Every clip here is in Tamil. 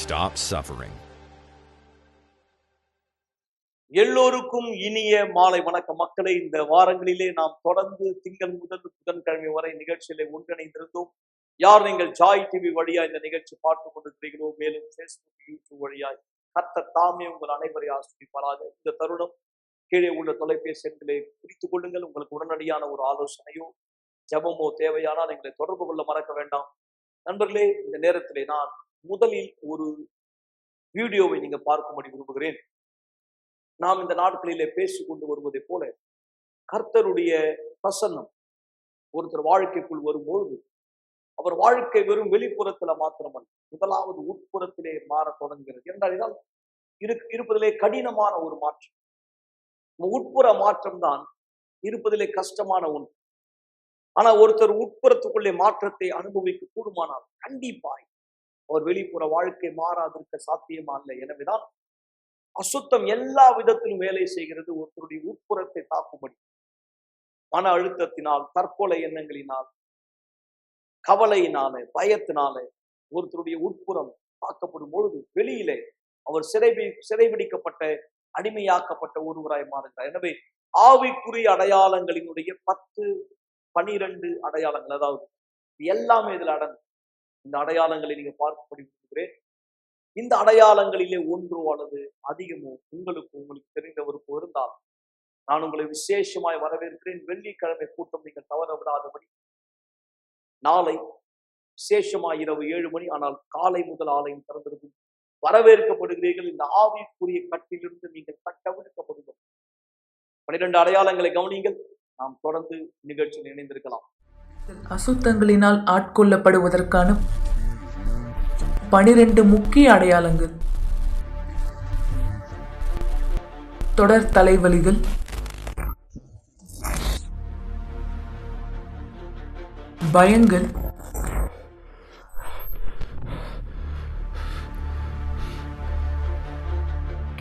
stop suffering. எல்லோருக்கும் இனிய மாலை வணக்கம் மக்களை. இந்த வாரங்களிலே நாம் தொடர்ந்து திங்கள் முதல் புதன்கிழமை வரை நிகழ்ச்சியிலே ஒன்றிணைந்திருந்தோம். யார் நீங்கள் ஜாய் டிவி வழியா இந்த நிகழ்ச்சி பார்த்துக் கொண்டிருக்கிறீர்களோ, மேலும் பேஸ்புக் யூடியூப் வழியாய் கர்த்தர் தாமே உங்கள் அனைவரை ஆசீர்வதிப்பாராக. இந்த தருணம் கீழே உள்ள தொலைபேசி எண்களை குறித்துக் கொள்ளுங்கள். உங்களுக்கு உடனடியான ஒரு ஆலோசனையோ ஜெபமோ தேவையானால் எங்களை தொடர்பு கொள்ள மறக்க வேண்டாம். நண்பர்களே, இந்த நேரத்திலே நான் முதலில் ஒரு வீடியோவை நீங்க பார்க்கும்படி விரும்புகிறேன். நாம் இந்த நாட்களிலே பேசிக்கொண்டு வருவதை போல கர்த்தருடைய பிரசன்னம் ஒருத்தர் வாழ்க்கைக்குள் வரும்பொழுது அவர் வாழ்க்கை வெறும் வெளிப்புறத்துல மாத்திரமல்ல, முதலாவது உட்புறத்திலே மாற தொடங்குகிறது. என்றால் இருப்பதிலே கடினமான ஒரு மாற்றம். உட்புற மாற்றம் தான் இருப்பதிலே கஷ்டமான ஒன்று. ஆனா ஒருத்தர் உட்புறத்துக்குள்ளே மாற்றத்தை அனுபவிக்க கூடுமானால் கண்டிப்பாய் அவர் வெளிப்புற வாழ்க்கை மாறாதிருக்க சாத்தியமா இல்லை. எனவேதான் அசுத்தம் எல்லா விதத்திலும் வேலை செய்கிறது. ஒருத்தருடைய உட்புறத்தை தாக்கும்படி மன அழுத்தத்தினால், தற்கொலை எண்ணங்களினால், கவலையினால, பயத்தினால ஒருத்தருடைய உட்புறம் தாக்கப்படும் பொழுது வெளியிலே அவர் சிறைபிடிக்கப்பட்ட அடிமையாக்கப்பட்ட ஒருவராய் மாறுகிறார். எனவே ஆவிக்குரிய அடையாளங்களினுடைய 10-12 அடையாளங்கள், அதாவது எல்லாமே இதில் அடங்கும். இந்த அடையாளங்களை நீங்க பார்க்கப்படி விரும்புகிறேன். இந்த அடையாளங்களிலே ஒன்றோ அல்லது அதிகமோ உங்களுக்கு தெரிந்தவருக்கு இருந்தால் நான் உங்களை விசேஷமாய் வரவேற்கிறேன். வெள்ளிக்கிழமை கூட்டம் நீங்கள் தவற விடாதபடி நாளை விசேஷமாய் இரவு 7 மணி, ஆனால் காலை முதல் ஆலயம் திறந்திருக்கும். வரவேற்கப்படுகிறீர்கள். இந்த ஆவிக்குரிய கட்டிலிருந்து நீங்கள் கட்டவிழ்க்கப்படுங்கள். 12 அடையாளங்களை கவனிங்கள். நாம் தொடர்ந்து நிகழ்ச்சியில் இணைந்திருக்கலாம். அசுத்தங்களினால் ஆட்கொள்ளப்படுவதற்கான 12 முக்கிய அடையாளங்கள். தொடர் தலைவலிகள், பயங்கள்,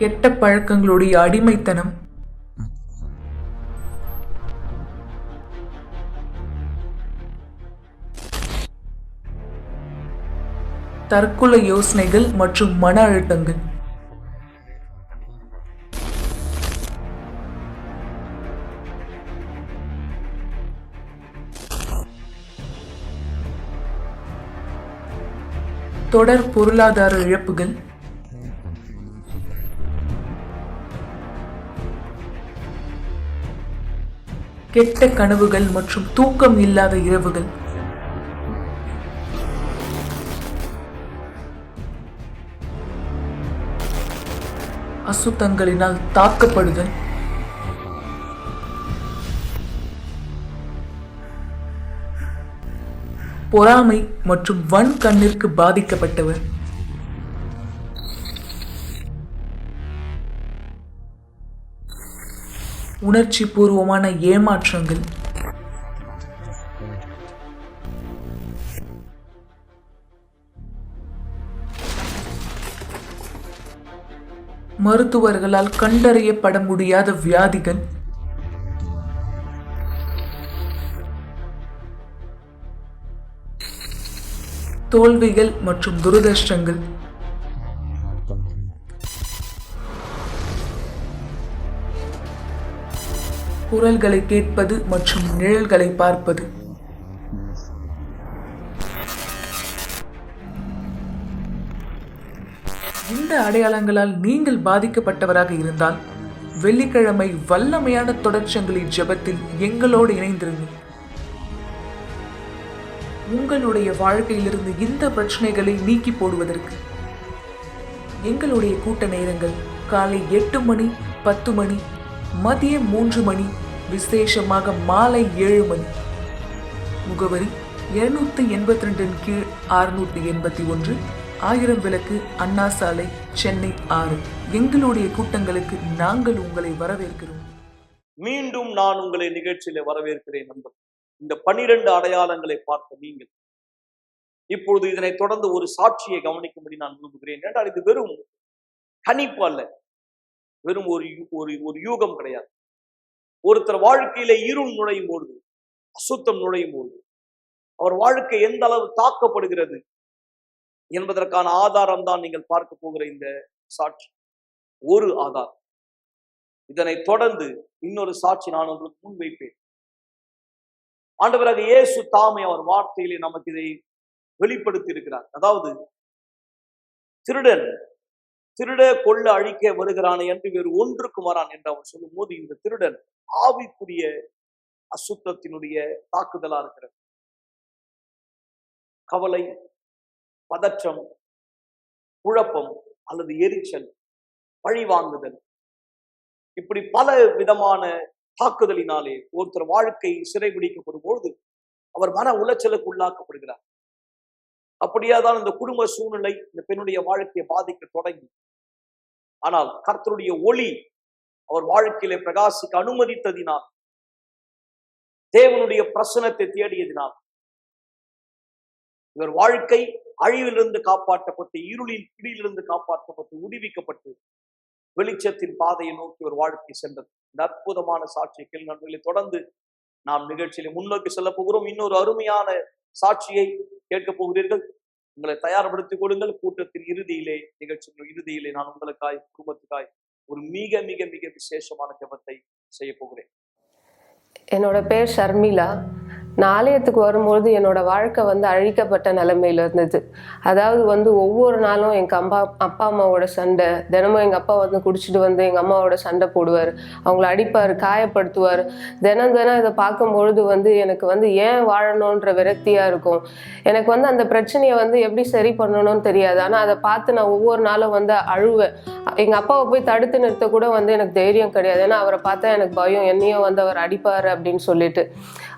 கெட்ட பழக்கங்களுடைய அடிமைத்தனம், தற்கொலை யோசனைகள் மற்றும் மன அழுத்தங்கள். தொடர் பொருளாதார இழப்புகள், கெட்ட கனவுகள் மற்றும் தூக்கம் இல்லாத இரவுகள், அசுத்தங்களினால் தாக்கப்படுதல், பொறாமை மற்றும் வன் கண்ணிற்கு பாதிக்கப்பட்டவர், உணர்ச்சி பூர்வமான ஏமாற்றங்கள், மருத்துவர்களால் கண்டறியப்பட முடியாத வியாதிகள், தோல்விகள் மற்றும் துரதிர்ஷ்டங்கள், குரல்களை கேட்பது மற்றும் நிழல்களை பார்ப்பது. இந்த அடையாளங்களால் நீங்கள் பாதிக்கப்பட்டவராக இருந்தால் வெள்ளிக்கிழமை வல்லமையான தொடர்ச்சங்களின் ஜெபத்தில் எங்களோடு இணைந்திருங்கள். உங்களுடைய வாழ்க்கையிலிருந்து இந்த பிரச்சனைகளை நீக்கி போடுவதற்கு எங்களுடைய கூட்ட நேரங்கள் காலை 8 மணி, 10 மணி, மதியம் 3 மணி, விசேஷமாக மாலை 7 மணி. முகவரி 282 கீழ் 681 1000 விளக்கு, அண்ணா சாலை, சென்னை 6. எங்களுடைய கூட்டங்களுக்கு நாங்கள் உங்களை வரவேற்கிறோம். மீண்டும் நான் உங்களை நிகழ்ச்சியில வரவேற்கிறேன். நண்பர், இந்த 12 அடையாளங்களை பார்த்த நீங்கள் இப்பொழுது இதனை தொடர்ந்து ஒரு சாட்சியை கவனிக்கும்படி நான் விரும்புகிறேன். என்றால் இது வெறும் கணிப்பு அல்ல, வெறும் ஒரு யூகம் கிடையாது. ஒருத்தர் வாழ்க்கையில இருள் நுழையும் பொழுது, அசுத்தம் நுழையும் பொழுது அவர் வாழ்க்கை எந்த அளவு தாக்கப்படுகிறது, என்பதற்கான ஆதாரம் தான் நீங்கள் பார்க்க போகிற இந்த சாட்சி. ஒரு ஆதாரம். இதனை தொடர்ந்து இன்னொரு சாட்சி நான் உங்களுக்கு முன்வைப்பேன். ஆண்டவராக இயேசு தாமே அவர் வார்த்தையிலே நமக்கு இதை வெளிப்படுத்தி இருக்கிறார். அதாவது திருட கொள்ள அழிக்க வருகிறானே என்று வேறு ஒன்றுக்கும் வரான் என்று அவர் சொல்லும் போது, இந்த திருடன் ஆவிக்குரிய அசுத்தத்தினுடைய தாக்குதலா இருக்கிறது. கவலை, பதற்றம், குழப்பம் அல்லது எரிச்சல், பழிவாங்குதல், இப்படி பல விதமான தாக்குதலினாலே ஒருத்தர் வாழ்க்கை சிறைபிடிக்கப்படும் பொழுது அவர் மன உளைச்சலுக்கு உள்ளாக்கப்படுகிறார். அப்படியாதான் இந்த குடும்ப சூழ்நிலை இந்த பெண்ணுடைய வாழ்க்கையை பாதிக்க தொடங்கி, ஆனால் கர்த்தருடைய ஒளி அவர் வாழ்க்கையிலே பிரகாசிக்க அனுமதித்ததினால், தேவனுடைய பிரசனத்தை தேடியதினால் இவர் வாழ்க்கை அழிவிலிருந்து காப்பாற்றப்பட்டு, இருளின் பிடியிலிருந்து காப்பாற்றப்பட்டு, விடுவிக்கப்பட்டு வெளிச்சத்தின் பாதையை நோக்கி ஒரு வாழ்க்கை சென்றது. இந்த அற்புதமான சாட்சியை கேள் நண்பர்களை. தொடர்ந்து நாம் நிகழ்ச்சியில முன்னோக்கி செல்ல போகிறோம். இன்னொரு அருமையான சாட்சியை கேட்க போகிறீர்கள். உங்களை தயார்படுத்திக் கொள்ளுங்கள். கூட்டத்தின் இறுதியிலே, நிகழ்ச்சியின் இறுதியிலே நான் உங்களுக்காய், குடும்பத்துக்காய் ஒரு மிக மிக மிக விசேஷமான ஜெபத்தை செய்ய போகிறேன். என்னோட பேர் ஷர்மிளா. நான் ஆலயத்துக்கு வரும்பொழுது என்னோட வாழ்க்கை அழிக்கப்பட்ட நிலைமையில இருந்தது. அதாவது ஒவ்வொரு நாளும் எங்கள் அப்பா அம்மாவோட சண்டை. தினமும் எங்கள் அப்பா குடிச்சிட்டு எங்கள் அம்மாவோட சண்டை போடுவார், அவங்கள அடிப்பார், காயப்படுத்துவார். தினம் இதை பார்க்கும்பொழுது எனக்கு ஏன் வாழணுன்ற விரக்தியாக இருக்கும். எனக்கு அந்த பிரச்சனையை எப்படி சரி பண்ணணும்னு தெரியாது. ஆனால் அதை பார்த்து நான் ஒவ்வொரு நாளும் அழுவேன். எங்கள் அப்பாவை போய் தடுத்து நிறுத்த கூட எனக்கு தைரியம் கிடையாது. ஏன்னா அவரை பார்த்தா எனக்கு பயம், என்னையும் அவர் அடிப்பார் அப்படின்னு சொல்லிட்டு.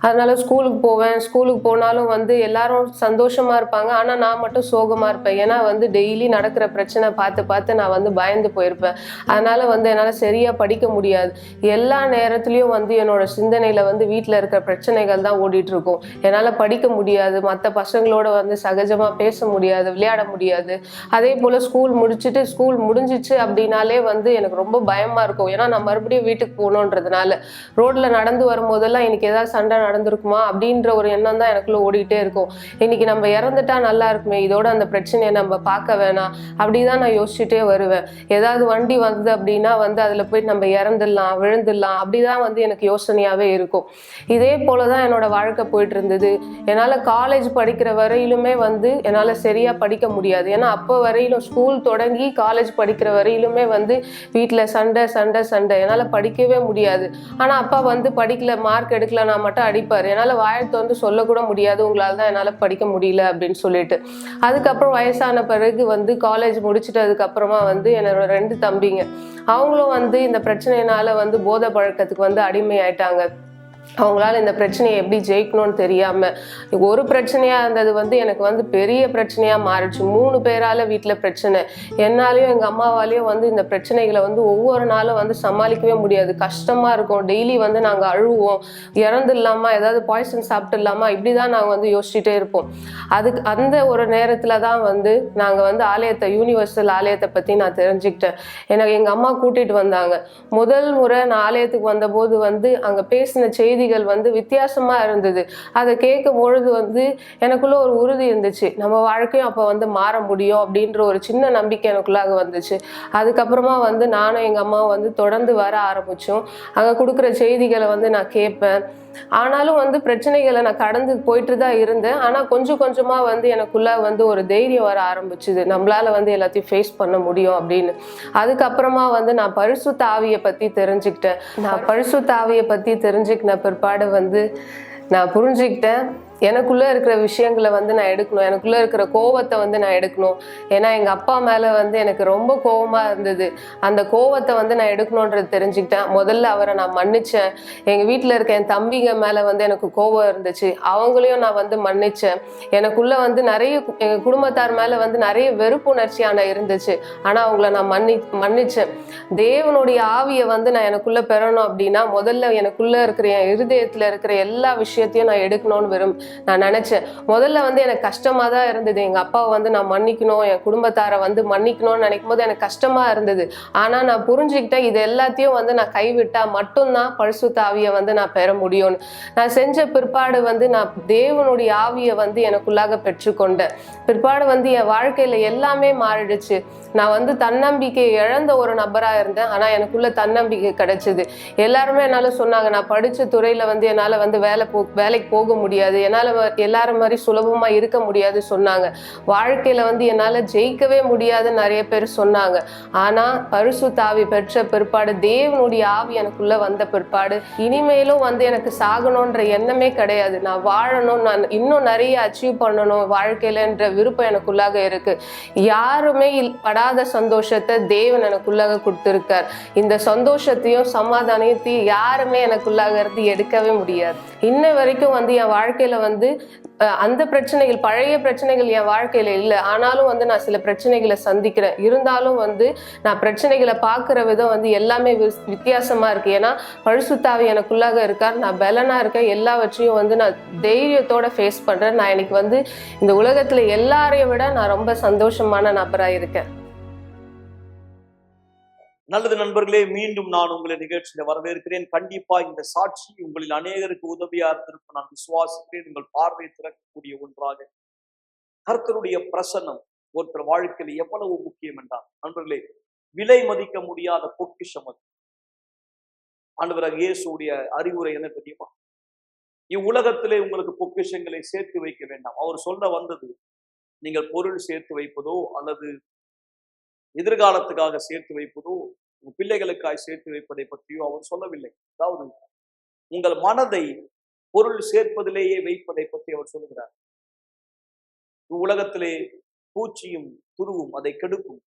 அதனால ஸ்கூலுக்கு போவேன். ஸ்கூலுக்கு போனாலும் எல்லாரும் சந்தோஷமா இருப்பாங்க, ஆனால் நான் மட்டும் சோகமா இருப்பேன். ஏன்னா டெய்லி நடக்கிற பிரச்சனை பார்த்து நான் பயந்து போயிருப்பேன். அதனால என்னால் சரியா படிக்க முடியாது. எல்லா நேரத்துலையும் என்னோட சிந்தனையில வீட்டில் இருக்கிற பிரச்சனைகள் தான் ஓடிட்டு இருக்கும். என்னால் படிக்க முடியாது, மற்ற பசங்களோட சகஜமா பேச முடியாது, விளையாட முடியாது. அதே போல ஸ்கூல் முடிஞ்சிச்சு அப்படின்னாலே எனக்கு ரொம்ப பயமா இருக்கும். ஏன்னா நான் மறுபடியும் வீட்டுக்கு போகணுன்றதுனால ரோட்ல நடந்து வரும்போதெல்லாம் இன்னைக்கு ஏதாவது சண்டை நடந்திருக்குமா அப்படின்ற ஒரு எண்ணம் தான் எனக்குள்ள ஓடிட்டே இருக்கும். இன்னைக்கு நம்ம இறந்துட்டா நல்லா இருக்குமே, இதோட அந்த பிரச்சனையை நம்ம பார்க்க வேணாம், அப்படிதான் நான் யோசிச்சுட்டே வருவேன். ஏதாவது வண்டி வந்தது அப்படின்னா அதுல போய் நம்ம இறந்துடலாம், விழுந்துடலாம், அப்படிதான் எனக்கு யோசனையாவே இருக்கும். இதே போலதான் என்னோட வாழ்க்கை போயிட்டு இருந்தது. என்னால காலேஜ் படிக்கிற வரையிலுமே என்னால சரியா படிக்க முடியாது. ஏன்னா அப்போ வரையிலும் ஸ்கூல் தொடங்கி காலேஜ் படிக்கிற வரையிலுமே வீட்டுல சண்டை என்னால படிக்கவே முடியாது. ஆனா அப்பா படிக்கல, மார்க் எடுக்கல நான் மட்டும் அடிப்பாரு. என்னால வாயத்தை சொல்லக்கூட முடியாது, உங்களால தான் என்னால படிக்க முடியல அப்படின்னு சொல்லிட்டு. அதுக்கப்புறம் வயசான பிறகு காலேஜ் முடிச்சுட்டதுக்கு அப்புறமா என்னோட 2 தம்பிங்க, அவங்களும் இந்த பிரச்சனையினால போதை பழக்கத்துக்கு அடிமை ஆயிட்டாங்க. அவங்களால இந்த பிரச்சனையை எப்படி ஜெயிக்கணும்னு தெரியாம ஒரு பிரச்சனையா இருந்தது எனக்கு பெரிய பிரச்சனையா மாறிடுச்சு. 3 பேரால வீட்டுல பிரச்சனை. என்னாலையும் எங்க அம்மாவாலையும் இந்த பிரச்சனைகளை ஒவ்வொரு நாளும் சமாளிக்கவே முடியாது. கஷ்டமா இருக்கும். டெய்லி நாங்க அழுவோம், இறந்துடலாமா, ஏதாவது பாய்சன் சாப்பிட்டுடலாமா, இப்படிதான் நாங்க யோசிச்சுட்டே இருப்போம். அதுக்கு அந்த ஒரு நேரத்துல தான் நாங்க ஆலயத்தை, யூனிவர்சல் ஆலயத்தை பத்தி நான் தெரிஞ்சுக்கிட்டேன். எனக்கு எங்க அம்மா கூட்டிட்டு வந்தாங்க. முதல் முறை நான் ஆலயத்துக்கு வந்த போது அங்க பேசின செய்திகள் வித்தியாசமா இருந்தது. அதை கேட்கும் பொழுது எனக்குள்ள ஒரு உறுதி இருந்துச்சு, நம்ம வாழ்க்கையும் அப்ப மாற முடியும் அப்படின்ற ஒரு சின்ன நம்பிக்கை எனக்குள்ளாக வந்துச்சு. அதுக்கப்புறமா நானும் எங்க அம்மாவும் தொடர்ந்து வர ஆரம்பிச்சோம். அங்க கொடுக்குற செய்திகளை நான் கேட்பேன். ஆனாலும் பிரச்சனைகளை நான் கடந்து போயிட்டு தான் இருந்தேன். ஆனா கொஞ்சம் கொஞ்சமா எனக்குள்ள ஒரு தைரியம் வர ஆரம்பிச்சுது, நம்மளால எல்லாத்தையும் ஃபேஸ் பண்ண முடியும் அப்படின்னு. அதுக்கப்புறமா நான் பரிசுத்த ஆவியை பத்தி தெரிஞ்சுக்கிட்டேன். நான் பரிசுத்த ஆவியை பத்தி தெரிஞ்சுக்கின பிற்பாடு நான் புரிஞ்சுக்கிட்டேன், எனக்குள்ள இருக்கிற விஷயங்களை நான் எடுக்கணும், எனக்குள்ள இருக்கிற கோவத்தை நான் எடுக்கணும். ஏன்னா எங்க அப்பா மேல எனக்கு ரொம்ப கோவமா இருந்தது. அந்த கோவத்தை நான் எடுக்கணும்ன்றது தெரிஞ்சுக்கிட்டேன். முதல்ல அவரை நான் மன்னிச்சேன். எங்க வீட்டுல இருக்க என் தம்பிங்க மேல எனக்கு கோவம் இருந்துச்சு, அவங்களையும் நான் மன்னிச்சேன். எனக்குள்ள நிறைய எங்க குடும்பத்தார் மேல நிறைய வெறுப்புணர்ச்சியான இருந்துச்சு. ஆனா அவங்கள நான் மன்னிச்சேன். தேவனுடைய ஆவியை நான் எனக்குள்ள பெறணும் அப்படின்னா முதல்ல எனக்குள்ள இருக்கிற என் இருதயத்துல இருக்கிற எல்லா விஷயத்தையும் நான் எடுக்கணும்னு நான் நினைச்சேன். முதல்ல வந்து எனக்கு கஷ்டமா தான் இருந்தது. எங்க அப்பாவை வந்து நான் மன்னிக்கணும், என் குடும்பத்தாரை வந்து மன்னிக்கணும்னு நினைக்கும் போது எனக்கு கஷ்டமா இருந்தது. ஆனா நான் புரிஞ்சுக்கிட்டேன், இது எல்லாத்தையும் வந்து நான் கைவிட்டா மட்டும்தான் பரிசுத்த ஆவியை வந்து நான் பெற முடியும்னு. நான் செஞ்ச பிற்பாடு வந்து நான் தேவனுடைய ஆவியை வந்து எனக்குள்ளாக பெற்றுக்கொண்டேன். பிற்பாடு வந்து என் வாழ்க்கையில எல்லாமே மாறிடுச்சு. நான் வந்து தன்னம்பிக்கை இழந்த ஒரு நபரா இருந்தேன். ஆனா எனக்குள்ள தன்னம்பிக்கை கிடைச்சது. எல்லாருமே என்னால சொன்னாங்க, நான் படிச்ச துறையில வந்து என்னால வந்து வேலைக்கு போக முடியாது, என்னால எல்லாரும் மாதிரி சுலபமா இருக்க முடியாது சொன்னாங்க. வாழ்க்கையில வந்து என்னால ஜெயிக்கவே முடியாதுன்னு நிறைய பேர் சொன்னாங்க. ஆனா பரிசுத்த ஆவி பெற்ற பிற்பாடு, தேவனுடைய ஆவி எனக்குள்ள வந்த பிற்பாடு, இனிமேலும் வந்து எனக்கு சாகணும்ன்ற எண்ணமே கிடையாது. நான் வாழணும், நான் இன்னும் நிறைய அச்சீவ் பண்ணணும் வாழ்க்கையிலன்ற விருப்பம் எனக்குள்ளாக இருக்கு. யாருமே படாத சந்தோஷத்தை தேவன் எனக்குள்ளாக கொடுத்திருக்கார். இந்த சந்தோஷத்தையும் சமாதானத்தையும் யாருமே எனக்குள்ளாக இருந்து எடுக்கவே முடியாது. இன்ன வரைக்கும் வந்து என் வாழ்க்கையில வந்து அந்த பிரச்சனைகள், பழைய பிரச்சனைகள் என் வாழ்க்கையில இல்லை. ஆனாலும் வந்து நான் சில பிரச்சனைகளை சந்திக்கிறேன். இருந்தாலும் வந்து நான் பிரச்சனைகளை பார்க்குற விதம் வந்து எல்லாமே வித்தியாசமா இருக்கு. ஏன்னா பரிசுத்த ஆவி எனக்குள்ளாக இருக்கார். நான் பலனா இருக்கேன். எல்லாவற்றையும் வந்து நான் தைரியத்தோட ஃபேஸ் பண்றேன். நான் இன்னைக்கு வந்து இந்த உலகத்துல எல்லாரையும் விட நான் ரொம்ப சந்தோஷமான நபரா இருக்கேன். நல்லது நண்பர்களே, மீண்டும் நான் உங்களை நிகழ்ச்சியில வரவேற்கிறேன். கண்டிப்பா இந்த சாட்சி உங்களில் அநேகருக்கு உதவியா இருந்திருக்கும் நான் விசுவாசிக்கிறேன். உங்கள் பார்வை திறக்கக்கூடிய ஒன்றாக. கர்த்தருடைய பிரசன்னம் ஒருத்தர் வாழ்க்கையில் எவ்வளவு முக்கியம் என்றால் நண்பர்களே, விலை மதிக்க முடியாத பொக்கிஷம் அது. ஆண்டவராகிய இயேசுடைய அறிவுரை என்ன தெரியுமா? இவ்வுலகத்திலே உங்களுக்கு பொக்கிஷங்களை சேர்த்து வைக்க வேண்டாம். அவர் சொல்ல வந்தது, நீங்கள் பொருள் சேர்த்து வைப்பதோ அல்லது எதிர்காலத்துக்காக சேர்த்து வைப்பதோ, உங்க பிள்ளைகளுக்காக சேர்த்து வைப்பதை பற்றியோ அவர் சொல்லவில்லை. அதாவது உங்கள் மனதை பொருள் சேர்ப்பதிலேயே வைப்பதை பற்றி அவர் சொல்லுகிறார். உலகத்திலே பூச்சியும் துருவும் அதை கெடுக்கும்,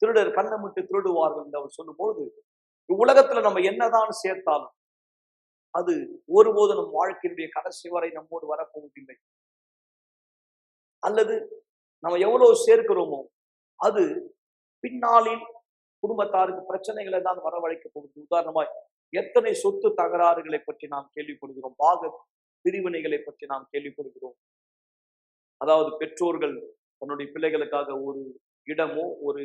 திருடர் கண்ணமிட்டு திருடுவார்கள் என்று அவர் சொல்லும்போது, இவ்வுலகத்துல நம்ம என்னதான் சேர்த்தாலும் அது ஒருபோது நம் வாழ்க்கையினுடைய கடைசி வரை நம்மோடு வரப்போவதில்லை. அல்லது நம்ம எவ்வளவு சேர்க்கிறோமோ அது பின்னாளில் குடும்பத்தாருக்கு பிரச்சனைகளை தான் வரவழைக்க போகுது. உதாரணமாய் எத்தனை சொத்து தகராறுகளை பற்றி நாம் கேள்விப்படுகிறோம், பாக பிரிவினைகளை பற்றி நாம் கேள்விப்படுகிறோம். அதாவது பெற்றோர்கள் தன்னுடைய பிள்ளைகளுக்காக ஒரு இடமோ ஒரு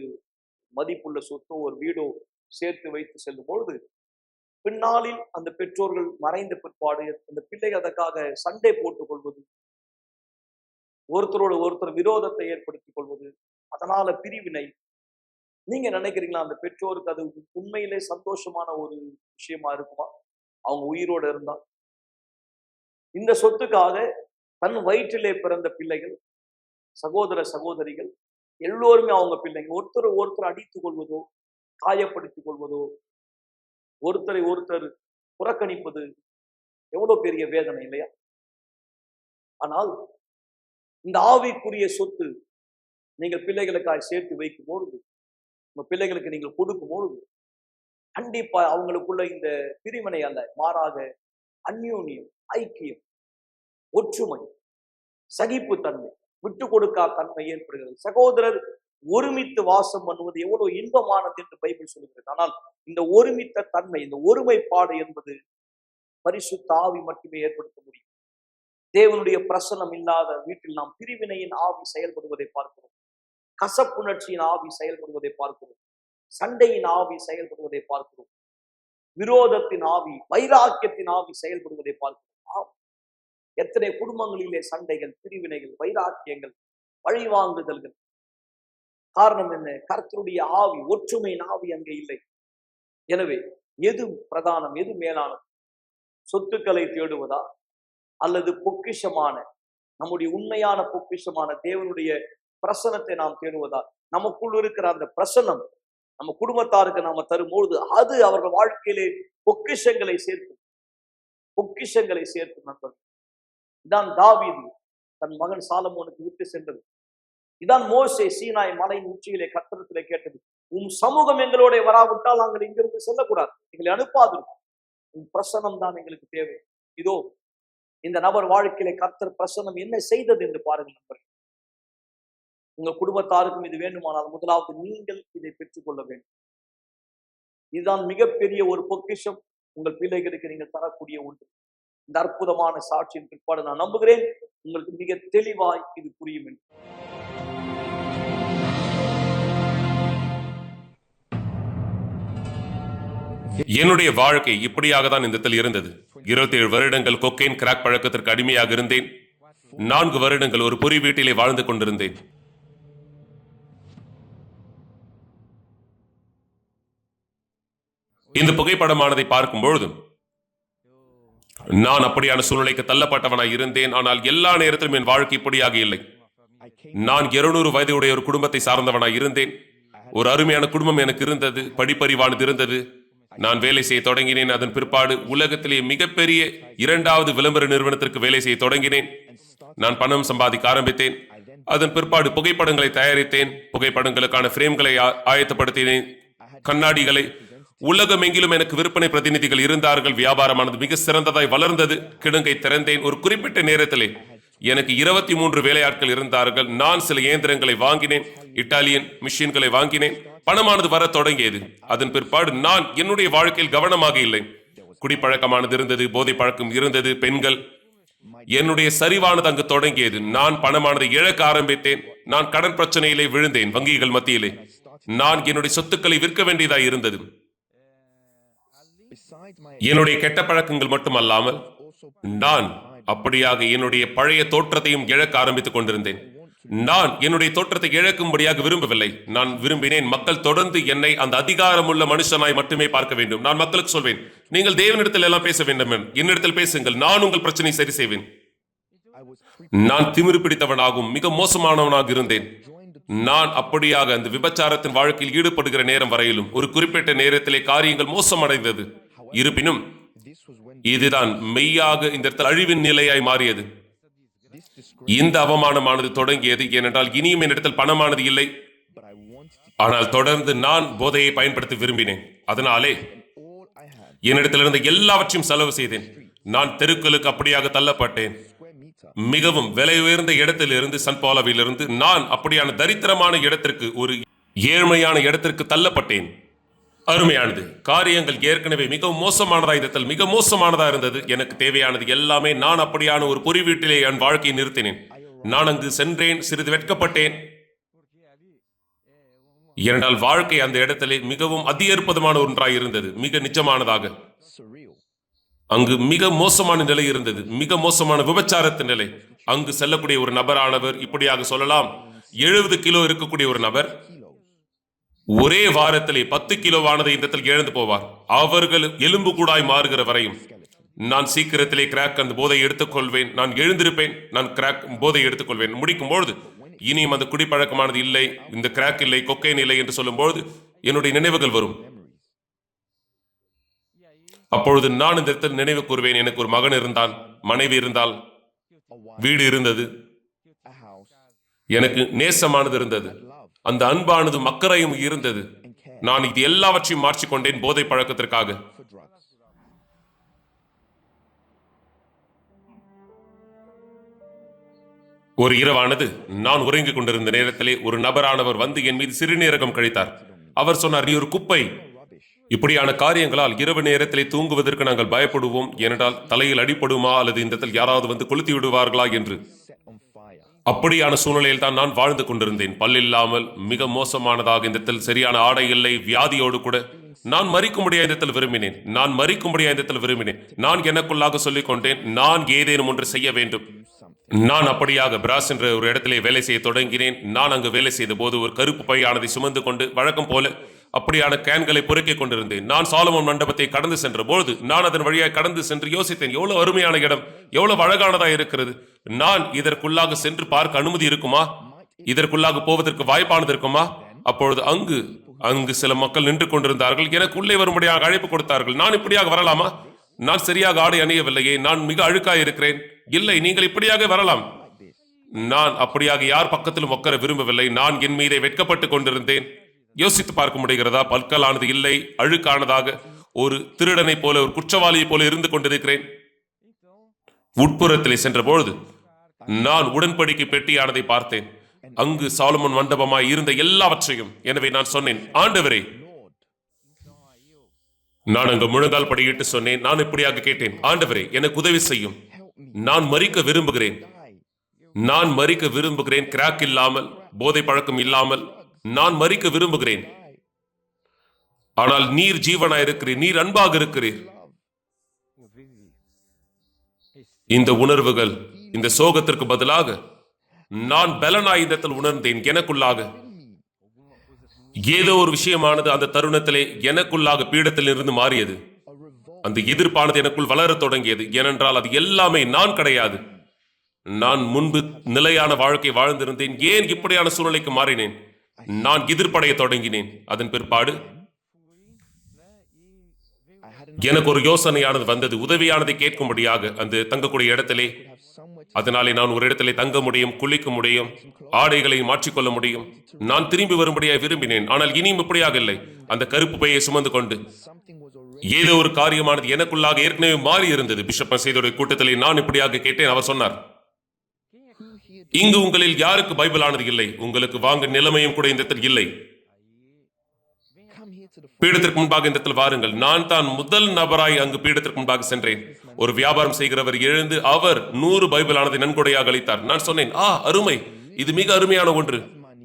மதிப்புள்ள சொத்தோ ஒரு வீடோ சேர்த்து வைத்து செல்லும் பொழுது, பின்னாளில் அந்த பெற்றோர்கள் மறைந்த பிற்பாடு அந்த பிள்ளைகள் அதற்காக சண்டை போட்டுக் கொள்வது, ஒருத்தரோடு ஒருத்தர் விரோதத்தை ஏற்படுத்திக் கொள்வது, அதனால பிரிவினை. நீங்க நினைக்கிறீங்களா அந்த பெற்றோருக்கு அது உண்மையிலே சந்தோஷமான ஒரு விஷயமா இருக்குமா? அவங்க உயிரோடு இருந்தா இந்த சொத்துக்காக தன் வயிற்றிலே பிறந்த பிள்ளைகள், சகோதர சகோதரிகள் எல்லோருமே அவங்க பிள்ளைங்க ஒருத்தர் ஒருத்தர் அடித்துக் கொள்வதோ காயப்படுத்திக் கொள்வதோ, ஒருத்தரை ஒருத்தர் புறக்கணிப்பது எவ்வளவு பெரிய வேதனை இல்லையா? ஆனால் இந்த ஆவிக்குரிய சொத்து நீங்கள் பிள்ளைகளுக்காக சேர்த்து வைக்கும் பொழுது, உங்க பிள்ளைகளுக்கு நீங்கள் கொடுக்கும் பொழுது, கண்டிப்பா அவங்களுக்குள்ள இந்த பிரிவினை அல்ல, மாறாக அந்யோன்யம், ஐக்கியம், ஒற்றுமை, சகிப்புத்தன்மை, விட்டு கொடுக்கா தன்மை ஏற்படுகிறது. சகோதரர் ஒருமித்து வாசம் பண்ணுவது எவ்வளவு இன்பமானது என்று பைபிள் சொல்லுகிறது. ஆனால் இந்த ஒருமித்த தன்மை, இந்த ஒருமைப்பாடு என்பது பரிசுத்த ஆவி மட்டுமே ஏற்படுத்த முடியும். தேவனுடைய பிரசன்னம் இல்லாத வீட்டில் நாம் பிரிவினையின் ஆவி செயல்படுவதை பார்க்கிறோம், கசப்புணர்ச்சியின் ஆவி செயல்படுவதை பார்க்கிறோம், சண்டையின் ஆவி செயல்படுவதை பார்க்கிறோம், விரோதத்தின் ஆவி, வைராக்கியத்தின் ஆவி செயல்படுவதை பார்க்கிறோம். எத்தனை குடும்பங்களிலே சண்டைகள், பிரிவினைகள், வைராக்கியங்கள், பழிவாங்குதல்கள். காரணம் என்ன? கர்த்தருடைய ஆவி, ஒற்றுமையின் ஆவி அங்கே இல்லை. எனவே எது பிரதானம், எது மேலானது? சொத்துக்களை தேடுவதா அல்லது பொக்கிஷமான, நம்முடைய உண்மையான பொக்கிஷமான தேவனுடைய பிரசனத்தை நாம் தேடுவதா? நமக்குள் இருக்கிற அந்த பிரசனம் நம்ம குடும்பத்தாருக்கு நாம தரும்பொழுது அது அவர்கள் வாழ்க்கையிலே பொக்கிஷங்களை சேர்க்கும், பொக்கிஷங்களை சேர்க்கும். நண்பர்கள், இதான் தாவீது தன் மகன் சாலமோனுக்கு விட்டு சென்றது. இதான் மோசே சீனாய் மலையின் உச்சியிலே கர்த்தரிடத்திலே கேட்டது, உன் சமூகம் எங்களோட வராவிட்டால் நாங்கள் இங்கிருந்து செல்லக்கூடாது, எங்களை அனுப்பாது, உன் பிரசனம் தான் எங்களுக்கு தேவை. இதோ இந்த நபர் வாழ்க்கையிலே கர்த்தர் பிரசனம் என்ன செய்தது என்று பாருங்கள் நண்பர்கள். உங்க குடும்பத்தாருக்கும் இது வேண்டுமானால் முதலாவது நீங்கள் இதை பெற்றுக்கொள்ள வேண்டும். இதுதான் மிகப்பெரிய ஒரு பொக்கிஷம் உங்கள் பிள்ளைகளுக்கு நீங்கள் தரக்கூடிய ஒன்று. இந்த அற்புதமான சாட்சியின் பிற்பாடு நான் நம்புகிறேன் உங்களுக்கு மிக தெளிவாய் இது புரியும் என்று. என்னுடைய வாழ்க்கை இப்படியாக தான் இந்த இடத்தில் இருந்தது. 27 வருடங்கள் கொக்கைன் கிராக் பழக்கத்திற்கு அடிமையாக இருந்தேன். 4 வருடங்கள் ஒரு பொறி வீட்டிலே வாழ்ந்து கொண்டிருந்தேன். இந்த புகைப்படமானதை பார்க்கும் பொழுது நான் அப்படியான சூழ்நிலைக்கு தள்ளப்பட்டவனாய் இருந்தேன். ஆனால் எல்லா நேரத்திலும் என் வாழ்க்கை இப்படியாக இல்லை. நான் 200 வயதுடைய ஒரு குடும்பத்தை சார்ந்தவனாய் இருந்தேன். ஒரு அருமையான குடும்பம் எனக்கு இருந்தது, படிப்பறிவானது இருந்தது. நான் வேலை செய்ய தொடங்கினேன். அதன் பிற்பாடு உலகத்திலே மிகப்பெரிய 2வது விளம்பர நிறுவனத்திற்கு வேலை செய்ய தொடங்கினேன். நான் பணம் சம்பாதிக்க ஆரம்பித்தேன். அதன் பிற்பாடு புகைப்படங்களை தயாரித்தேன். புகைப்படங்களுக்கான பிரேம்களை ஆயத்தப்படுத்தினேன், கண்ணாடிகளை. உலகம் எங்கிலும் எனக்கு விற்பனை பிரதிநிதிகள் இருந்தார்கள். வியாபாரமானது மிக சிறந்ததாய் வளர்ந்தது. கிடங்கை திறந்தேன். ஒரு குறிப்பிட்ட நேரத்திலே எனக்கு 23 வேலையாட்கள் இருந்தார்கள். நான் சில இயந்திரங்களை வாங்கினேன், இட்டாலியன் மிஷின்களை வாங்கினேன். பணமானது வர தொடங்கியது. அதன் பிற்பாடு நான் என்னுடைய வாழ்க்கையில் கவனமாக இல்லை. குடிப்பழக்கமானது இருந்தது, போதை பழக்கம் இருந்தது, பெண்கள். என்னுடைய சரிவானது அங்கு தொடங்கியது. நான் பணமானதை இழக்க ஆரம்பித்தேன். நான் கடன் பிரச்சனையிலே விழுந்தேன். வங்கிகள் மத்தியிலே நான் என்னுடைய சொத்துக்களை விற்க வேண்டியதாக இருந்தது. என்னுடைய கெட்ட பழக்கங்கள் மட்டுமல்லாமல் நான் அப்படியாக என்னுடைய பழைய தோற்றத்தையும் இழக்க ஆரம்பித்துக் கொண்டிருந்தேன். நான் என்னுடைய தோற்றத்தை இழக்கும்படியாக விரும்பவில்லை. நான் விரும்பினேன் மக்கள் தொடர்ந்து என்னை அந்த அதிகாரமுள்ள மனுஷனாய் மட்டுமே பார்க்க வேண்டும். நான் மக்களுக்கு சொல்வேன், நீங்கள் தேவனிடத்தில் எல்லாம் பேச வேண்டும், என்னிடத்தில் பேசுங்கள், நான் உங்கள் பிரச்சனை சரி செய்வேன். நான் திமிரு பிடித்தவனாகவும் மிக மோசமானவனாக இருந்தேன். நான் அப்படியாக அந்த விபச்சாரத்தின் வாழ்க்கையில் ஈடுபடுகிற நேரம் வரையிலும் ஒரு குறிப்பிட்ட நேரத்திலே காரியங்கள் மோசமடைந்தது. இருப்பினும் இதுதான் மெய்யாக இந்த இடத்தில் அழிவின் நிலையாய் மாறியது. இந்த அவமானமானது தொடங்கியது. ஏனென்றால் இனியும் என்னிடத்தில் பணமானது இல்லை. ஆனால் தொடர்ந்து நான் போதையை பயன்படுத்த விரும்பினேன். அதனாலே என்னிடத்தில் இருந்த எல்லாவற்றையும் செலவு செய்தேன். நான் தெருக்களுக்கு அப்படியாக தள்ளப்பட்டேன். மிகவும் விலை உயர்ந்த இடத்திலிருந்து சன்போலாவிலிருந்து நான் அப்படியான தரித்திரமான இடத்திற்கு, ஒரு ஏழ்மையான இடத்திற்கு தள்ளப்பட்டேன். அருமையானது. காரியங்கள் ஏற்கனவே மிகவும் மோசமானதா இருந்ததில் மிக மோசமானதா இருந்தது. எனக்கு தேவையானது எல்லாமே. நான் அப்படியான ஒரு பொறி வீட்டிலே என் வாழ்க்கையை நிறுத்தினேன். நான் அங்கு சென்றேன். சிறிது வெட்கப்பட்டேன். இரண்டால் வாழ்க்கை அந்த இடத்திலே மிகவும் அதிகற்பதமான ஒன்றாய் இருந்தது, மிக நிஜமானதாக. அங்கு மிக மோசமான நிலை இருந்தது, மிக மோசமான விபச்சாரத்தின் நிலை. அங்கு செல்லக்கூடிய ஒரு நபரானவர், இப்படியாக சொல்லலாம், 70 கிலோ இருக்கக்கூடிய ஒரு நபர் ஒரே வாரத்திலே 10 கிலோவானதை இந்த இடத்தில் இழந்து போவார். அவர்கள் எலும்பு கூடாய் மாறுகிற வரையும் நான் சீக்கிரத்திலே கிராக் அந்த போதை எடுத்துக்கொள்வேன். நான் எழுந்திருப்பேன், நான் கிராக் போதை எடுத்துக்கொள்வேன். முடிக்கும் பொழுது இனியும் அந்த குடிப்பழக்கமானது இல்லை, இந்த கிராக் இல்லை, கொக்கைன் இல்லை என்று சொல்லும் பொழுது என்னுடைய நினைவுகள் வரும். அப்பொழுது நான் இந்த இடத்தில் நினைவு கூறுவேன், எனக்கு ஒரு மகன் இருந்தான், மனைவி இருந்தால், வீடு இருந்தது, எனக்கு நேசமானது இருந்தது, அந்த அன்பானது மக்கரையும் இருந்தது. நான் இது எல்லாவற்றையும் மாற்றிக்கொண்டேன் போதை பழக்கத்திற்காக. ஒரு இரவானது நான் உறங்கிக் கொண்டிருந்த நேரத்திலே ஒரு நபரானவர் வந்து என் மீது சிறுநீரகம் கழித்தார். அவர் சொன்னார், நீ ஒரு குப்பை. இப்படியான காரியங்களால் இரவு நேரத்திலே தூங்குவதற்கு நாங்கள் பயப்படுவோம். ஏனென்றால் தலையில் அடிப்படுமா அல்லது இந்த இடத்தில் யாராவது வந்து கொளுத்தி விடுவார்களா என்று. அப்படியான சூழ்நிலையில் தான் நான் வாழ்ந்து கொண்டிருந்தேன். பல்லில்லாமல் மிக மோசமானதாக, இந்த இடத்தில் சரியான ஆடை இல்லை, வியாதியோடு கூட. நான் மறிக்கும்படியா இந்த இடத்தில் விரும்பினேன். நான் எனக்குள்ளாக சொல்லிக் கொண்டேன், நான் ஏதேனும் ஒன்று செய்ய வேண்டும். நான் அப்படியாக பிராஸ் என்ற ஒரு இடத்திலே வேலை செய்ய தொடங்கினேன். நான் அங்கு வேலை செய்த போது ஒரு கருப்பு பையானதை சுமந்து கொண்டு வழக்கம் போல அப்படியான கேன்களை பொறுக்கிக் கொண்டிருந்தேன். நான் சாலமோன் மண்டபத்தை கடந்து சென்ற பொழுது நான் அதன் வழியாக கடந்து சென்று யோசித்தேன், எவ்வளவு அருமையான இடம், எவ்வளவு அழகானதா இருக்கிறது. நான் இதற்குள்ளாக சென்று பார்க்க அனுமதி இருக்குமா? இதற்குள்ளாக போவதற்கு வாய்ப்பானது இருக்குமா? அப்பொழுது அங்கு சில மக்கள் நின்று கொண்டிருந்தார்கள். எனக்கு உள்ளே வரும்படியாக அழைப்பு கொடுத்தார்கள். நான் இப்படியாக வரலாமா? நான் சரியாக ஆடை அணியவில்லையே, நான் மிக அழுக்காய் இருக்கிறேன். இல்லை, நீங்கள் இப்படியாக வரலாம். நான் அப்படியாக யார் பக்கத்திலும் உட்கார விரும்பவில்லை. நான் என் மீதே வெட்கப்பட்டு கொண்டிருந்தேன். யோசித்து பார்க்க முடிகிறதா? பல்கலானது இல்லை, அழுக்கானதாக, ஒரு திருடனை போல, ஒரு குற்றவாளியை போல இருந்து கொண்டிருக்கிறேன். உட்புறத்திலே சென்ற பொழுது நான் உடன்படிக்கை பெட்டியானதை பார்த்தேன். அங்கு சாலமோன் மண்டபமாய் இருந்த எல்லாவற்றையும். எனவே நான் சொன்னேன், ஆண்டவரே, நான் அங்கு முழங்கால் படியிட்டு சொன்னேன். நான் இப்படியாக கேட்டேன், ஆண்டவரே எனக்கு உதவி செய்யும். நான் மரிக்க விரும்புகிறேன். நான் மரிக்க விரும்புகிறேன். கிராக் இல்லாமல், போதை பழக்கம் இல்லாமல் நான் மரிக்க விரும்புகிறேன். ஆனால் நீர் ஜீவனாய் இருக்கிறீர், நீர் அன்பாக இருக்கிறீர். இந்த உணர்வுகள், இந்த சோகத்திற்கு பதிலாக நான் பலனாய் இந்த இடத்தில் உணர்ந்தேன். எனக்குள்ளாக ஏதோ ஒரு விஷயமானது அந்த தருணத்திலே எனக்குள்ளாக பீடத்தில் இருந்து மாறியது. அந்த எதிர்ப்பானது எனக்குள் வளர தொடங்கியது. ஏனென்றால் அது எல்லாமே நான் கிடையாது. நான் முன்பு நிலையான வாழ்க்கை வாழ்ந்திருந்தேன். ஏன் இப்படியான சூழ்நிலைக்கு மாறினேன்? நான் எதிர்ப்படைய தொடங்கினேன். அதன் பிற்பாடு எனக்கு ஒரு யோசனையானது வந்தது, உதவியானதை கேட்கும்படியாக அந்த தங்கக்கூடிய இடத்திலே. அதனாலே நான் ஒரு இடத்திலே தங்க முடியும், குளிக்க முடியும், ஆடைகளை மாற்றிக்கொள்ள முடியும். நான் திரும்பி வரும்படியாக விரும்பினேன். ஆனால் இனியும் இப்படியாக இல்லை. அந்த கருப்பு பையை சுமந்து கொண்டு ஏதோ ஒரு காரியமானது எனக்குள்ளாக ஏற்கனவே மாறி இருந்தது. பிஷப் மசீதுடைய கூட்டத்திலே நான் இப்படியாக கேட்டேன். அவர் சொன்னார், இங்கு உங்களில் யாருக்கு பைபிள் ஆனது இல்லை? உங்களுக்கு வாங்க நிலைமையும் கூட இந்த இடத்தில் இல்லை. பீடத்திற்கு முன்பாக இந்த இடத்தில் வாருங்கள். நான் தான் முதல் நபராய் அங்கு பீடத்திற்கு முன்பாக சென்றேன். ஒரு வியாபாரம் செய்கிறவர் எழுந்து அவர் 100 பைபிள் ஆனதை நன்கொடையாக அளித்தார். நான் சொன்னேன், அருமை, இது மிக அருமையான ஒன்று.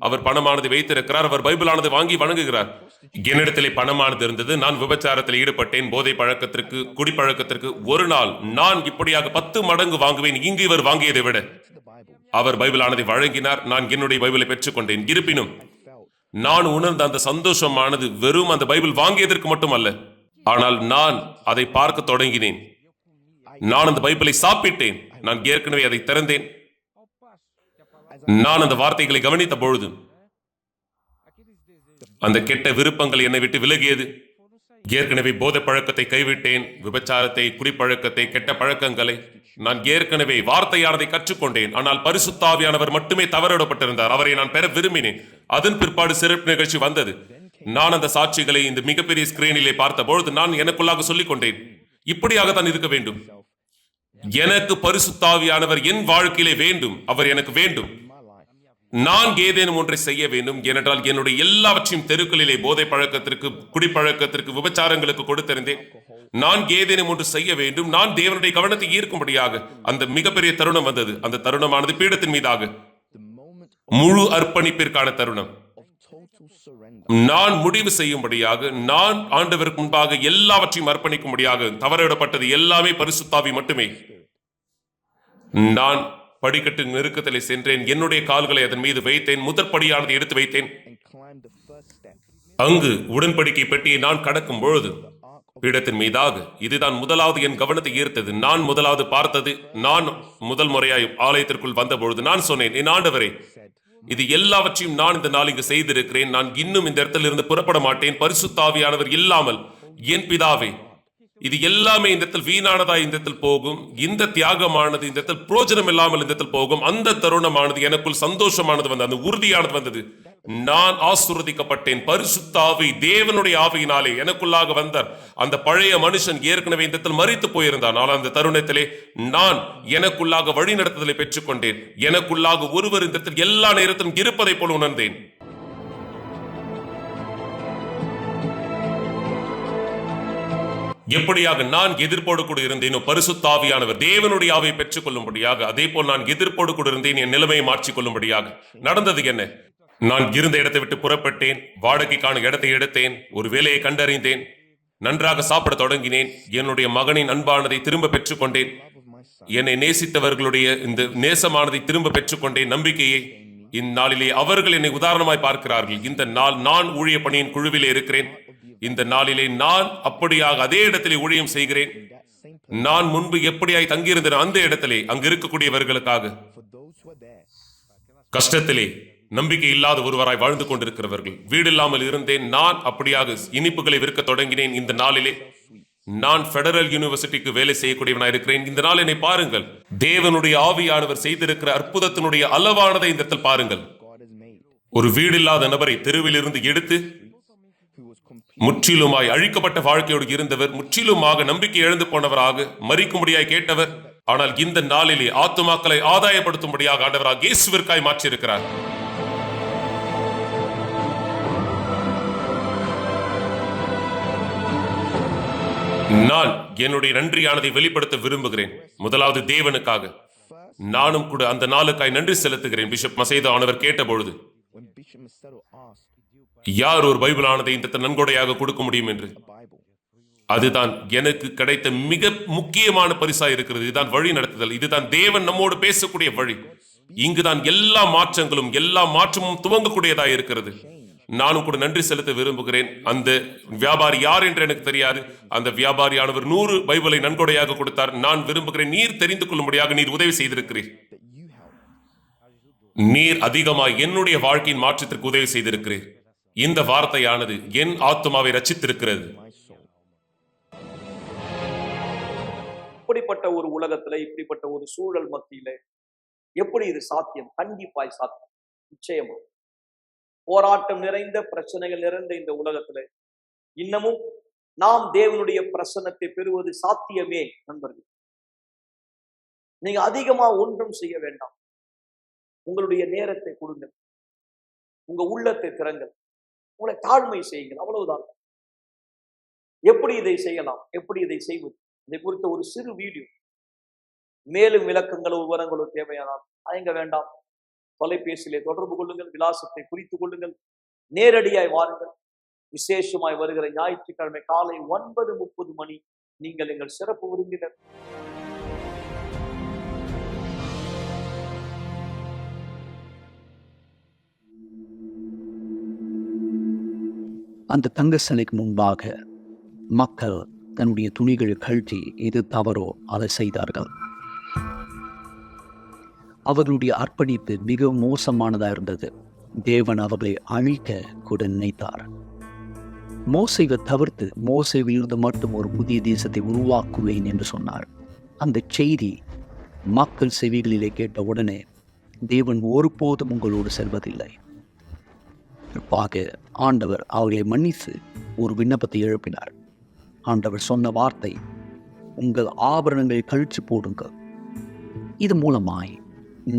அவர் பணமானதை வைத்திருக்கிறார். அவர் பைபிள் ஆனதை வாங்கி வணங்குகிறார். என்னிடத்திலே பணமானது இருந்தது. நான் விபச்சாரத்தில் ஈடுபட்டேன். போதை பழக்கத்திற்கு, குடிப்பழக்கத்திற்கு ஒரு நாள் நான் இப்படியாக 10 மடங்கு வாங்குவேன் இங்கு இவர் வாங்கியதை விட. அவர் பைபிள் ஆனதை வழங்கினார். நான் என்னுடைய பைபிளை பெற்றுக்கொண்டேன். இருப்பினும் நான் உணர்ந்த அந்த சந்தோஷமானது வெறும் அந்த பைபிள் வாங்கியதற்கு மட்டுமல்ல. ஆனால் நான் அதை பார்க்க தொடங்கினேன். நான் அந்த பைபிளை சாப்பிட்டேன். நான் ஏற்கனவே அதை திறந்தேன். நான் அந்த வார்த்தைகளை கவனித்த பொழுது அந்த கெட்ட விருப்பங்கள் என்னை விட்டு விலகியது. ஏற்கனவே போதை பழக்கத்தை கைவிட்டேன். விபச்சாரத்தை, குடிப்பழக்கத்தை, கெட்ட பழக்கங்களை நான் ஏற்கனவே வார்த்தையானதை கற்றுக்கொண்டேன். ஆனால் பரிசுத்த ஆவியானவர் மட்டுமே தவறிடப்பட்டிருந்தார். அவரை நான் பெற விரும்பினேன். அதன் பிற்பாடு சிறப்பு நிகழ்ச்சி வந்தது. நான் அந்த சாட்சிகளை இந்த மிகப்பெரிய ஸ்கிரீனிலே பார்த்த பொழுது நான் எனக்குள்ளாக சொல்லிக் கொண்டேன், இப்படியாகத்தான் இருக்க வேண்டும். எனக்கு பரிசுத்த ஆவியானவர் என் வாழ்க்கையிலே வேண்டும். அவர் எனக்கு வேண்டும். நான் ஏதேனும் ஒன்றை செய்ய வேண்டும். ஏனென்றால் என்னுடைய எல்லாவற்றையும் தெருக்களிலே போதை பழக்கத்திற்கு, குடிப்பழக்கத்திற்கு, விபச்சாரங்களுக்கு கொடுத்திருந்தேன். நான் ஏதேனும் ஒன்று செய்ய வேண்டும். நான் தேவனுடைய கவனத்தை ஈர்க்கும்படியாக அந்த மிகப்பெரிய தருணம் வந்தது. அந்த தருணமானது பீடத்தின் மீதாக முழு அர்ப்பணிப்பிற்கான தருணம். நான் முடிவு செய்யும்படியாக, நான் ஆண்டவருக்கு முன்பாக எல்லாவற்றையும் அர்ப்பணிக்கும்படியாக. தவறிடப்பட்டது எல்லாமே பரிசுத்தாவி மட்டுமே. நான் படிக்கட்டு நெருக்கத்திலே சென்றேன். என்னுடைய கால்களை அதன் மீது வைத்தேன். முதற்படியானதை எடுத்து வைத்தேன். அங்கு உடன்படிக்கை பெட்டியை நான் கடக்கும் பொழுது பீடத்தின் மீதாக இதுதான் முதலாவது என் கவனத்தை ஈர்த்தது. நான் முதலாவது பார்த்தது, நான் முதல் முறையாய் ஆலயத்திற்குள் வந்த பொழுது நான் சொன்னேன், என் ஆண்டவரே, இது எல்லாவற்றையும் நான் இந்த நாள் இங்கு செய்திருக்கிறேன். நான் இன்னும் இந்த இடத்தில் இருந்து புறப்பட மாட்டேன். பரிசுத்த ஆவியானவர் இல்லாமல் என் பிதாவே, இது எல்லாமே இந்த இடத்தில் வீணானதா இந்த இடத்தில் போகும். இந்த தியாகமானது இந்த இடத்தில் பிரோஜனம் இல்லாமல் இந்த இடத்தில் போகும். அந்த தருணமானது எனக்குள் சந்தோஷமானது வந்தது. அந்த உறுதியானது வந்தது. நான் ஆசீர்வதிக்கப்பட்டேன். பரிசுத்த ஆவி, தேவனுடைய ஆவியினாலே எனக்குள்ளாக வந்தார். அந்த பழைய மனுஷன் ஏற்கனவே இந்த இடத்தில் மரித்து போயிருந்தான். ஆனால் அந்த தருணத்திலே நான் எனக்குள்ளாக வழிநடத்துதலை பெற்றுக்கொண்டேன். எனக்குள்ளாக ஒருவர் இந்த இடத்தில் எல்லா நேரத்திலும் இருப்பதை போல உணர்ந்தேன். எப்படியாக நான் எதிர்ப்போடு கூட இருந்தேனோ, பரிசுத்த ஆவியானவர் தேவனுடைய ஆவியை பெற்றுக் கொள்ளும்படியாக, அதே போல் நான் எதிர்ப்போடு கூட இருந்தேன். என் நிலைமையை மாற்றிக் கொள்ளும்படியாக நடந்தது என்ன? நான் இருந்த இடத்தை விட்டு புறப்பட்டேன். வாடகைக்கான இடத்தை எடுத்தேன். ஒரு வேலையை கண்டறிந்தேன். நன்றாக சாப்பிட தொடங்கினேன். என்னுடைய மகனின் அன்பானதை திரும்ப பெற்றுக்கொண்டேன். என்னை நேசித்தவர்களுடைய இந்த நேசமானதை திரும்ப பெற்றுக்கொண்டேன். நம்பிக்கையை இந்நாளிலே அவர்கள் என்னை உதாரணமாய் பார்க்கிறார்கள். இந்த நாள் நான் ஊழிய பணியின் குழுவிலே இருக்கிறேன். இந்த நாளிலே நான் அப்படியாக அதே இடத்திலே ஊழியம் செய்கிறேன். நான் முன்பு எப்படியாய் தங்கியிருந்தேன் அந்த இடத்திலே அங்கு இருக்கக்கூடியவர்களுக்காக கஷ்டத்திலே நம்பிக்கை இல்லாத ஒருவராய் வாழ்ந்து கொண்டிருக்கிறவர்கள். வீடு இல்லாமல் இருந்தேன். நான் அப்படியாக இனிப்புகளை விற்க தொடங்கினேன். இந்த நாளிலே நான் பெடரல் யூனிவர்சிட்டிக்கு வேலை செய்யக்கூடியவனாய் இருக்கிறேன். இந்த நாள் என்னை பாருங்கள். தேவனுடைய ஆவியானவர் செய்திருக்கிற அற்புதத்தினுடைய அளவானதை இந்த இடத்தில் பாருங்கள். ஒரு வீடு இல்லாத நபரை தெருவில் இருந்து எடுத்து முற்றிலுமாய் அழிக்கப்பட்ட வாழ்க்கையோடு இருந்தவர், முற்றிலுமாக நம்பிக்கை இழந்து போனவராக மரிக்கும்படியாய் கேட்டவர். ஆனால் இந்த நாளிலே ஆத்துமாக்களை ஆதாயப்படுத்தும்படியாக ஆண்டவராக இயேசுவிற்காய் மாற்றியிருக்கிறார். நான் என்னுடைய நன்றியானதை வெளிப்படுத்த விரும்புகிறேன். முதலாவது தேவனுக்காக. நானும் கூட அந்த நாளுக்காய் நன்றி செலுத்துகிறேன். பிஷப் மசேதா ஆனவர் கேட்டபொழுது, யார் ஒரு பைபிள் ஆனதை இந்த நன்கொடையாக கொடுக்க முடியும் என்று, அதுதான் எனக்கு கிடைத்த மிக முக்கியமான பரிசாய் இருக்கிறது. இதுதான் வழி நடத்துதல். இதுதான் தேவன் நம்மோடு பேசக்கூடிய வழி. இங்குதான் எல்லா மாற்றங்களும் எல்லா மாற்றமும் துவங்கக்கூடியதாக இருக்கிறது. நானும் கூட நன்றி செலுத்த விரும்புகிறேன். அந்த வியாபாரி யார் என்று எனக்கு தெரியாது. அந்த வியாபாரியானவர் 100 பைபிளை நன்கொடையாக கொடுத்தார். நான் விரும்புகிறேன், நீர் தெரிந்து கொள்ளும்படியாக நீர் உதவி செய்திருக்கிறீர். நீர் அதிகமாக என்னுடைய வாழ்க்கையின் மாற்றத்திற்கு உதவி செய்திருக்கிறீர். இந்த வார்த்தையானது என் ஆத்துமாவை ரட்சித்திருக்கிறது. இப்படிப்பட்ட ஒரு உலகத்துல, இப்படிப்பட்ட ஒரு சூழல் மத்தியில எப்படி இது சாத்தியம்? கண்டிப்பாய் சாத்தியம், நிச்சயமா. போராட்டம் நிறைந்த, பிரச்சனைகள் நிறைந்த இந்த உலகத்துல இன்னமும் நாம் தேவனுடைய பிரசன்னத்தை பெறுவது சாத்தியமே. நண்பர்கள், நீங்க அதிகமா ஒன்றும் செய்ய வேண்டாம். உங்களுடைய நேரத்தை கொடுங்கள், உங்க உள்ளத்தை திறங்கள், உங்களை தாழ்மை செய்யுங்கள், அவ்வளவுதான். எப்படி இதை செய்யலாம், எப்படி இதை செய்வது, இதை குறித்த ஒரு சிறு வீடியோ. மேலும் விளக்கங்களோ விவரங்களோ தேவையானால் தயங்க வேண்டாம், தொலைபேசியிலே தொடர்பு கொள்ளுங்கள், விலாசத்தை குறித்துக் கொள்ளுங்கள், நேரடியாய் வாருங்கள். விசேஷமாய் வருகிற ஞாயிற்றுக்கிழமை காலை 9:30 மணி நீங்கள் எங்கள் சிறப்பு விருந்தினர். அந்த தங்க சிலைக்கு முன்பாக மக்கள் தன்னுடைய துணிகளை கழற்றி எது தவறோ அதை செய்தார்கள். அவர்களுடைய அர்ப்பணிப்பு மிக மோசமானதாக இருந்தது. தேவன் அவர்களை அழிக்க கூட நினைத்தார். மோசேவை தவிர்த்து மோசேவிலிருந்து மட்டும் ஒரு புதிய தேசத்தை உருவாக்குவேன் என்று சொன்னார். அந்த செய்தி மக்கள் செவிகளிலே கேட்ட உடனே, தேவன் ஒருபோதும் உங்களோடு செல்வதில்லை. ஆண்டவர் அவர்களை மன்னித்து ஒரு விண்ணப்பத்தை எழுப்பினார். ஆண்டவர் சொன்ன வார்த்தை, உங்கள் ஆபரணங்களை கழிச்சு போடுங்கள். இது மூலமாய்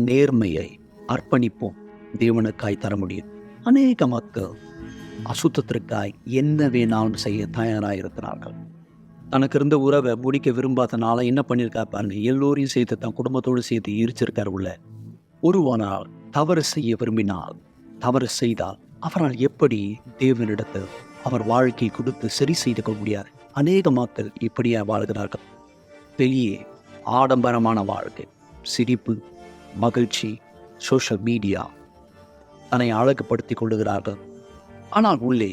நேர்மையை, அர்ப்பணிப்போம் தேவனுக்காய் தர முடியும். அநேக மக்கள் அசுத்தத்திற்காய் என்ன வேணாலும் செய்ய தயாராக தனக்கு இருந்த உறவை முடிக்க விரும்பாதனால என்ன பண்ணியிருக்கா பாருங்க, எல்லோரையும் சேர்த்து தன் குடும்பத்தோடு சேர்த்து ஈர்ச்சிருக்கார் உள்ள. ஒருவனால் தவறு செய்ய விரும்பினால், தவறு செய்தால் அவரால் எப்படி தேவனிடத்தில் அவர் வாழ்க்கை கொடுத்து சரி செய்து கொள்ள முடியாது. அநேக மக்கள் இப்படியே வாழ்கிறார்கள். வெளியே ஆடம்பரமான வாழ்க்கை, சிரிப்பு, மகிழ்ச்சி, சோஷியல் மீடியா தன்னை அழகுபடுத்திக் கொள்ளுகிறார்கள். ஆனால் உள்ளே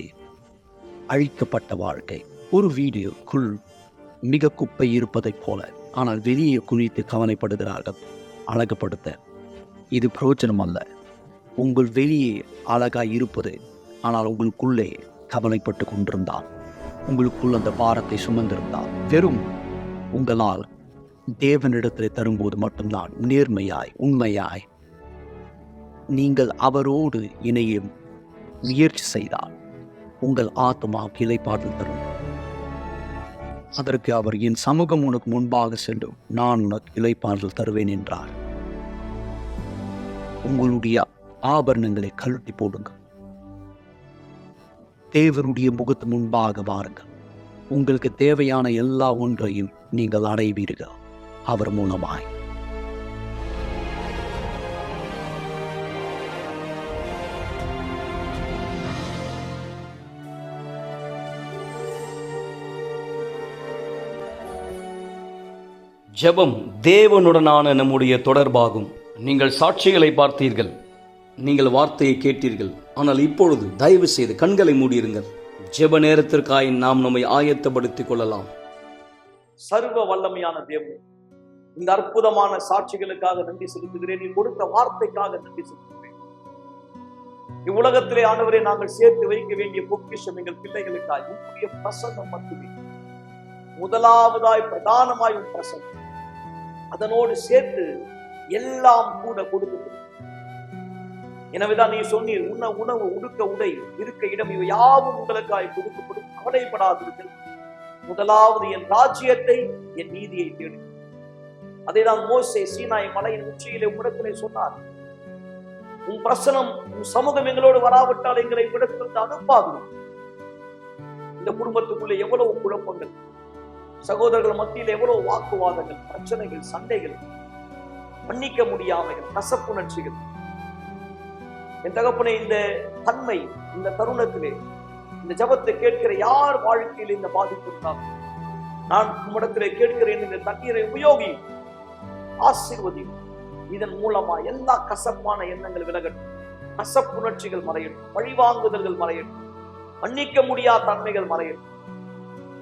அழிக்கப்பட்ட வாழ்க்கை. ஒரு வீடியோக்குள் மிக குப்பை இருப்பதைப் போல, ஆனால் வெளியே குறித்து கவலைப்படுகிறார்கள் அழகுபடுத்த. இது பிரயோஜனம் அல்ல. உங்கள் வெளியே அழகாய் இருப்பது, ஆனால் உங்களுக்குள்ளே கவலைப்பட்டு கொண்டிருந்தால், உங்களுக்குள் அந்த பாரத்தை சுமந்திருந்தால், வெறும் உங்களால் தேவனிடத்தில் தரும்போது மட்டும்தான் நேர்மையாய், உண்மையாய் நீங்கள் அவரோடு இணையும் முயற்சி செய்தால் உங்கள் ஆத்மா இளைப்பாறுதல் தரும். அதற்கு அவர், என் சமூகம் உனக்கு முன்பாக செல்லும், நான் உனக்கு இளைப்பாறுதல் தருவேன் என்றார். உங்களுடைய ஆபரணங்களை கழட்டி போடுங்கள். தேவனுடைய முகத்து முன்பாக வாருங்கள். உங்களுக்கு தேவையான எல்லா ஒன்றையும் நீங்கள் அடைவீர்கள் அவர் மூலமாய். ஜெபம் தேவனுடனான நம்முடைய தொடர்பாகும். நீங்கள் சாட்சிகளை பார்த்தீர்கள், நீங்கள் வார்த்தையை கேட்டீர்கள். ஆனால் இப்பொழுது தயவு செய்து கண்களை மூடியிருங்கள். ஜெப நேரத்திற்காய் நாம் நம்மை ஆயத்தப்படுத்திக் கொள்ளலாம். சர்வ வல்லமையான தேவனே, இந்த அற்புதமான சாட்சிகளுக்காக நன்றி செலுத்துகிறேன். நீ கொடுத்த வார்த்தைக்காக நன்றி செலுத்துகிறேன். இவ்வுலகத்திலே ஆண்டவரே, நாங்கள் சேர்த்து வைக்க வேண்டிய பொக்கிஷம் எங்கள் பிள்ளைகளுக்காய் உங்களுடைய பிரசன்னம் மட்டுமே. முதலாவதாய் பிரதானமாய் உன் பிரசன்னம், அதனோடு சேர்த்து எல்லாம் கூட கொடுக்க. எனவேதான் நீ சொன்னீர், உண்ண உணவு, உடுக்க உடை, இருக்க இடம், இவை யாவும் உங்களுக்காய் கொடுக்கப்படும், கவலைப்படாதீர்கள். முதலாவது என் ராஜ்யத்தை, என் நீதியை தேடு. அதைதான் மோசே சீனாய் மலையின் உச்சியிலே உம்மிடத்திலே சொன்னார். உன் பிரசனம், உன் சமூகம் எங்களோடு வராவிட்டால் எங்களை விடத்திலிருந்து அனுப்பாது. இந்த குடும்பத்துக்குள்ளே எவ்வளவு குழப்பங்கள், சகோதரர்கள் மத்தியில் எவ்வளவு வாக்குவாதங்கள், பிரச்சனைகள், சண்டைகள், மன்னிக்க முடியாமைகள், கசப்புணர்ச்சிகள். என் தகப்பனே, இந்த தன்மை இந்த தருணத்திலே இந்த ஜபத்தை கேட்கிற யார் வாழ்க்கையில் இந்த பாதிப்பு இருந்தாலும் நான் உம்மிடத்திலே கேட்கிறேன், இந்த தண்ணீரை உபயோகி, ஆசீர்வதியும். இதன் மூலமா எல்லா கசப்பான எண்ணங்கள் விலகட்டும், கசப்புணர்ச்சிகள் மறையட்டும், பழிவாங்குதல்கள் மறையட்டும், மன்னிக்க முடியாத தன்மைகள் மறையட்டும்.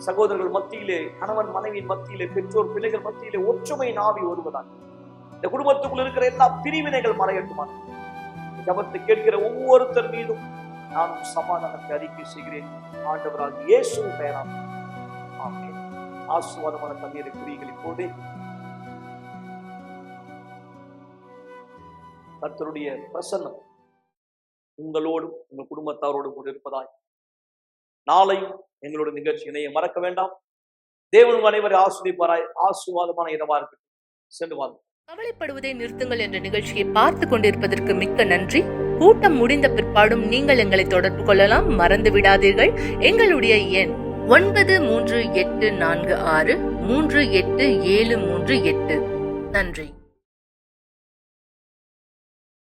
சகோதரர்கள் மத்தியிலே, கணவன் மனைவியின் மத்தியிலே, பெற்றோர் பிள்ளைகள் மத்தியிலே ஒற்றுமை நாவி வருவதாக இந்த குடும்பத்துக்குள் இருக்கிற எல்லா பிரிவினைகள் மறையட்டுமா. ஜபத்தை கேட்கிற ஒவ்வொருத்தர் மீதும் நான் சமாதானத்தை அறிக்கை செய்கிறேன். ஆண்டவராக இயேசுவின் பெயரால் ஆமென். ஆசீர்வாதமான தண்ணீரை குடியுங்கள். இப்போதே கர்த்தருடைய பிரசன்னம் உங்களோடும் உங்கள் குடும்பத்தாரோடும் கூட இருப்பதாய். நாளையும் எங்களோட நிகழ்ச்சி இணைய மறக்க வேண்டாம். தேவன் உங்கள் அனைவரை ஆசீர்வதிப்பாராய். ஆசீர்வாதமான இரவா இருக்கட்டும். சென்று வாங்க. கவலைப்படுவதை நிறுத்துங்கள் என்ற நிகழ்ச்சியை பார்த்து கொண்டிருப்பதற்கு மிக்க நன்றி. கூட்டம் முடிந்த பிற்பாடும் நீங்கள் எங்களை தொடர்பு கொள்ளலாம். மறந்து விடாதீர்கள், எங்களுடைய எண் 9384638738. நன்றி.